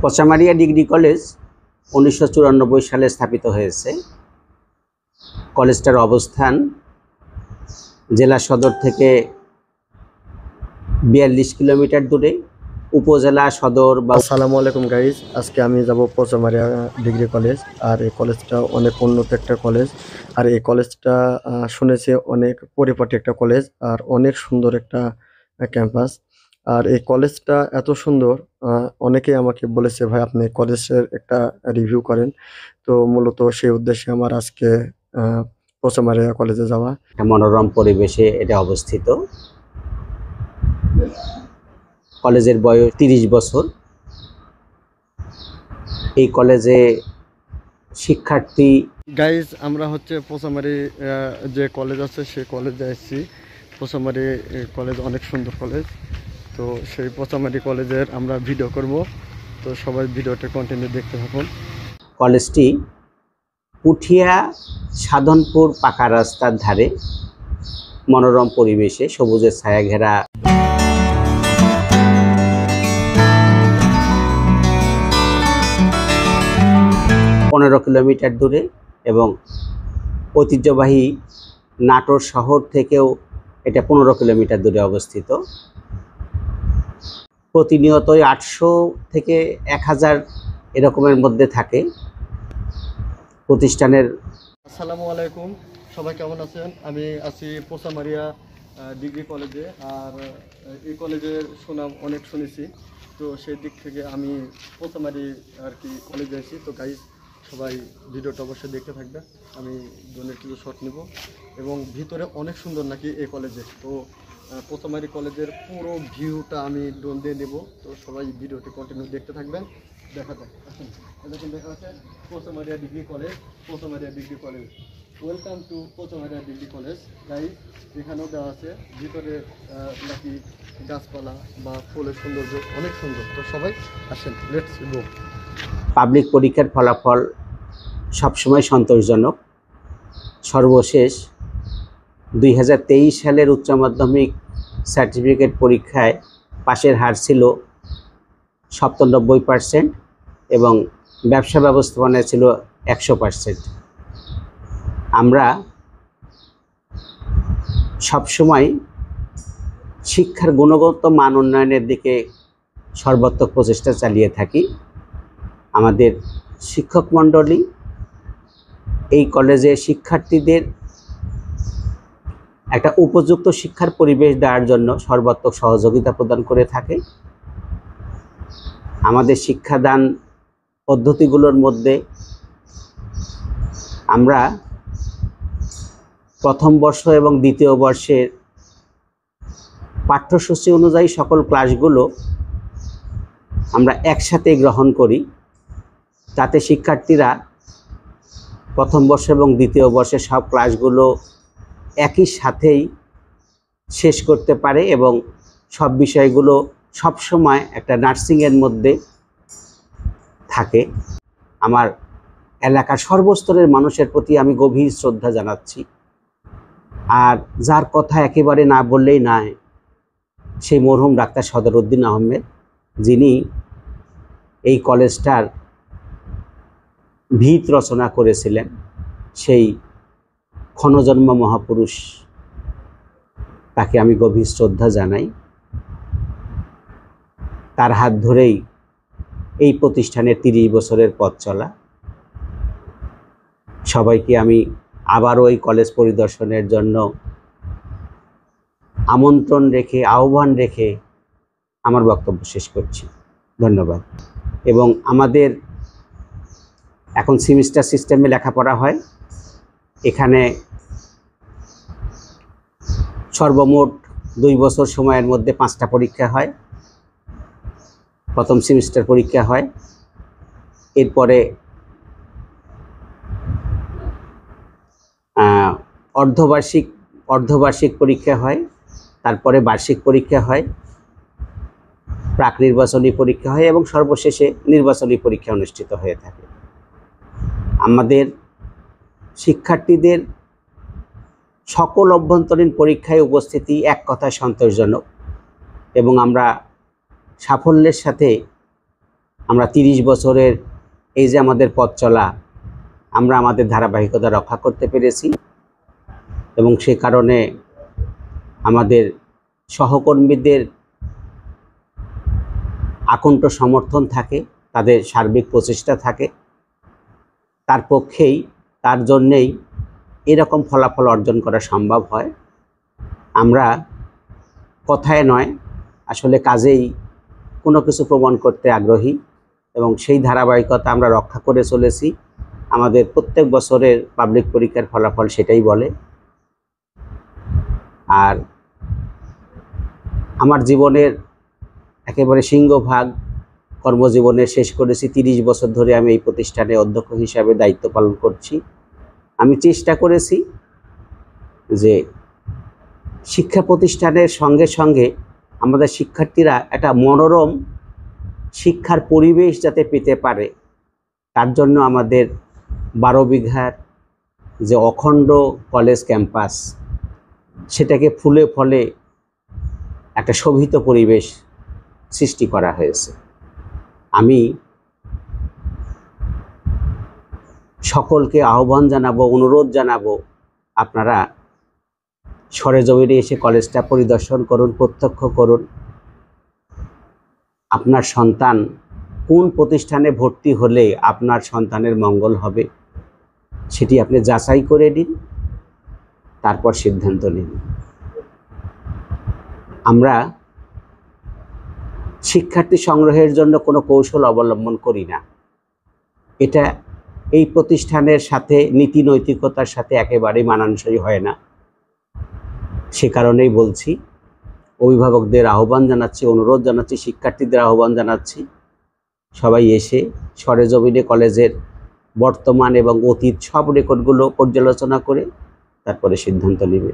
পচামারিয়া degree college 1994 সালে স্থাপিত হয়েছে। কলেজটার অবস্থান জেলা সদর থেকে 42 কিলোমিটার দূরে। উপজেলা সদর বা আসসালামু আলাইকুম গাইজ, আজকে আমি যাব পচামারিয়া ডিগ্রি কলেজ। আর এই কলেজটা অনেক উন্নত একটা কলেজ। আর এই কলেজটা শুনেছি অনেক পরিপাটি একটা কলেজ আর অনেক সুন্দর একটা ক্যাম্পাস। আর এই কলেজটা এত সুন্দর, অনেকেই আমাকে বলেছে ভাই আপনি কলেজের একটা রিভিউ করেন। তো মূলত সেই উদ্দেশ্যে আমার আজকে পচামারিয়া কলেজে যাওয়া। মনোরম পরিবেশে এটা অবস্থিত। কলেজের বয়স 30 বছর। এই কলেজে শিক্ষার্থী গাইজ আমরা হচ্ছে পচামারি যে কলেজ আছে সেই কলেজে আসছি। পচামারি কলেজ অনেক সুন্দর কলেজ। তো সেই পচামারি কলেজের আমরা ভিডিও করব, তো সবাই ভিডিওটা কন্টিনিউ দেখতে থাকুন। কলেজটি পুঠিয়া সাধনপুর পাকা রাস্তার ধারে মনোরম পরিবেশে সবুজের ছায়া ঘেরা 15 কিলোমিটার দূরে এবং ঐতিহ্যবাহী নাটোর শহর থেকেও এটা 15 কিলোমিটার দূরে অবস্থিত। প্রতিনিয়তই 800 থেকে 1000 এরকমের মধ্যে থাকে প্রতিষ্ঠানের। আসসালামু আলাইকুম, সবাই কেমন আছেন? আমি আছি পচামারিয়া ডিগ্রি কলেজে। আর এই কলেজের সুনাম অনেক শুনেছি, তো সেই দিক থেকে আমি পচামারি আর কি কলেজে আছি। তো গাইজ সবাই ভিডিওটা অবশ্যই দেখতে থাকবে। আমি জনের কিছু শট নিব এবং ভিতরে অনেক সুন্দর নাকি এই কলেজে। তো পচামারি কলেজের পুরো ভিউটা আমি ড্রোন দিয়ে দেবো, তো সবাই ভিডিওটি কন্টিনিউ দেখতে থাকবেন। দেখা যায় দেখুন, দেখা যাচ্ছে Pachamaria degree college. Pachamaria degree college, welcome to Pachamaria degree college. Guys এখানেও দেওয়া আছে ভিতরে নাকি গাছপালা বা ফুলের সৌন্দর্য অনেক সুন্দর। তো সবাই আসেন, লেটস গো। পাবলিক পরীক্ষার ফলাফল সবসময় সন্তোষজনক। সর্বশেষ 2023 সালের উচ্চ মাধ্যমিক সার্টিফিকেট পরীক্ষায় পাশের হার ছিল 97% এবং ব্যবসা ব্যবস্থাপনায় ছিল 100%। আমরা সবসময় শিক্ষার গুণগত মান উন্নয়নের দিকে সর্বাত্মক প্রচেষ্টা চালিয়ে থাকি। আমাদের শিক্ষক মণ্ডলী এই কলেজে শিক্ষার্থীদের একটা উপযুক্ত শিক্ষার পরিবেশ দেওয়ার জন্য সর্বাত্মক সহযোগিতা প্রদান করে থাকে। আমাদের শিক্ষাদান পদ্ধতিগুলোর মধ্যে আমরা প্রথম বর্ষ এবং দ্বিতীয় বর্ষের পাঠ্যসূচি অনুযায়ী সকল ক্লাসগুলো আমরা একসাথে গ্রহণ করি, তাতে শিক্ষার্থীরা প্রথম বর্ষ এবং দ্বিতীয় বর্ষের সব ক্লাসগুলো একই সাথেই শেষ করতে পারে এবং সব বিষয়গুলো সবসময় একটা নার্সিংয়ের মধ্যে থাকে। আমার এলাকার সর্বস্তরের মানুষের প্রতি আমি গভীর শ্রদ্ধা জানাচ্ছি। আর যার কথা একেবারে না বললেই নয়, সেই মরহুম ডাক্তার সদরউদ্দিন আহমেদ, যিনি এই কলেজটার ভিত রচনা করেছিলেন। সেই ক্ষণজন্ম মহাপুরুষ, তাকে আমি গভীর শ্রদ্ধা জানাই। তার হাত ধরেই এই প্রতিষ্ঠানের 30 বছরের পথ চলা। সবাইকে আমি আবারও এই কলেজ পরিদর্শনের জন্য আমন্ত্রণ রেখে, আহ্বান রেখে আমার বক্তব্য শেষ করছি। ধন্যবাদ। এবং আমাদের এখন সেমিস্টার সিস্টেমে লেখাপড়া হয়। এখানে সর্বমোট 2 বছর সময়ের মধ্যে 5টা পরীক্ষা হয়। প্রথম সেমিস্টার পরীক্ষা হয়, এরপরে অর্ধবার্ষিক পরীক্ষা হয়, তারপরে বার্ষিক পরীক্ষা হয়, প্রাক নির্বাচনী পরীক্ষা হয় এবং সর্বশেষে নির্বাচনী পরীক্ষা অনুষ্ঠিত হয়ে থাকে। আমাদের শিক্ষার্থীদের সকল অভ্যন্তরীণ পরীক্ষায় উপস্থিতি এক কথায় সন্তোষজনক এবং আমরা সাফল্যের সাথে আমরা 30 বছরের এই যে আমাদের পথ চলা, আমরা আমাদের ধারাবাহিকতা রক্ষা করতে পেরেছি এবং সে কারণে আমাদের সহকর্মীদের আকণ্ঠ সমর্থন থাকে, তাদের সার্বিক প্রচেষ্টা থাকে। তার পক্ষেই, তার জন্যেই এরকম ফলাফল অর্জন করা সম্ভব হয়। আমরা কথায় নয়, আসলে কাজেই কোনো কিছু প্রমাণ করতে আগ্রহী এবং সেই ধারাবাহিকতা আমরা রক্ষা করে চলেছি। আমাদের প্রত্যেক বছরের পাবলিক পরীক্ষার ফলাফল সেটাই বলে। আর আমার জীবনের একেবারে সিংহভাগ কর্মজীবনে শেষ করেছি, 30 বছর ধরে আমি এই প্রতিষ্ঠানে অধ্যক্ষ হিসাবে দায়িত্ব পালন করছি। আমি চেষ্টা করেছি যে শিক্ষা প্রতিষ্ঠানের সঙ্গে সঙ্গে আমাদের শিক্ষার্থীরা একটা মনোরম শিক্ষার পরিবেশ যাতে পেতে পারে, তার জন্য আমাদের 12 বিঘার যে অখণ্ড কলেজ ক্যাম্পাস, সেটাকে ফুলে ফলে একটা শোভিত পরিবেশ সৃষ্টি করা হয়েছে। আমি সকলকে আহ্বান জানাবো, অনুরোধ জানাবো, আপনারা সরেজমিনে এসে কলেজটা পরিদর্শন করুন, প্রত্যক্ষ করুন। আপনার সন্তান কোন প্রতিষ্ঠানে ভর্তি হলে আপনার সন্তানের মঙ্গল হবে সেটি আপনি যাচাই করে নিন, তারপর সিদ্ধান্ত নিন। আমরা শিক্ষার্থী সংগ্রহের জন্য কোনো কৌশল অবলম্বন করি না। এটা এই প্রতিষ্ঠানের সাথে, নীতি নৈতিকতার সাথে একেবারেই মানানসই হয় না। সে কারণেই বলছি, অভিভাবকদের আহ্বান জানাচ্ছি, অনুরোধ জানাচ্ছি, শিক্ষার্থীদের আহ্বান জানাচ্ছি, সবাই এসে সরেজমিনে কলেজের বর্তমান এবং অতীত সব রেকর্ডগুলো পর্যালোচনা করে তারপরে সিদ্ধান্ত নেবে।